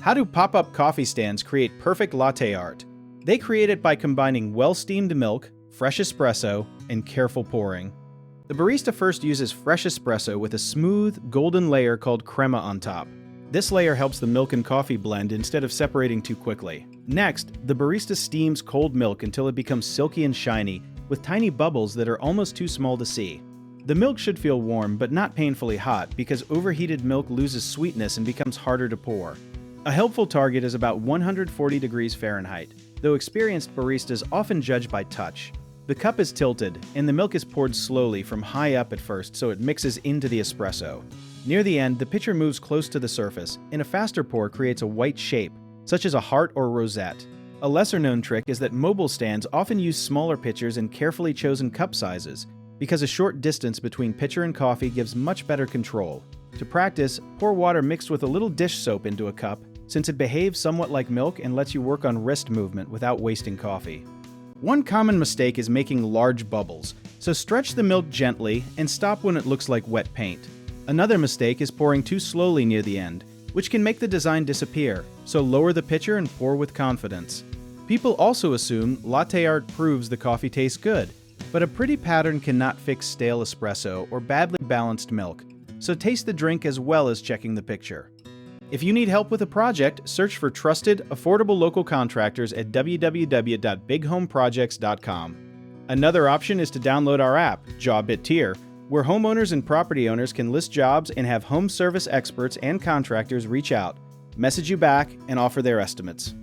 How do pop-up coffee stands create perfect latte art? They create it by combining well-steamed milk, fresh espresso, and careful pouring. The barista first uses fresh espresso with a smooth, golden layer called crema on top. This layer helps the milk and coffee blend instead of separating too quickly. Next, the barista steams cold milk until it becomes silky and shiny, with tiny bubbles that are almost too small to see. The milk should feel warm but not painfully hot because overheated milk loses sweetness and becomes harder to pour. A helpful target is about 140 degrees Fahrenheit, though experienced baristas often judge by touch. The cup is tilted, and the milk is poured slowly from high up at first so it mixes into the espresso. Near the end, the pitcher moves close to the surface, and a faster pour creates a white shape, such as a heart or rosette. A lesser-known trick is that mobile stands often use smaller pitchers and carefully chosen cup sizes, because a short distance between pitcher and coffee gives much better control. To practice, pour water mixed with a little dish soap into a cup, since it behaves somewhat like milk and lets you work on wrist movement without wasting coffee. One common mistake is making large bubbles, so stretch the milk gently and stop when it looks like wet paint. Another mistake is pouring too slowly near the end, which can make the design disappear, so lower the pitcher and pour with confidence. People also assume latte art proves the coffee tastes good, but a pretty pattern cannot fix stale espresso or badly balanced milk, so taste the drink as well as checking the picture. If you need help with a project, search for trusted, affordable local contractors at www.bighomeprojects.com. Another option is to download our app, Job It Tier, where homeowners and property owners can list jobs and have home service experts and contractors reach out, message you back, and offer their estimates.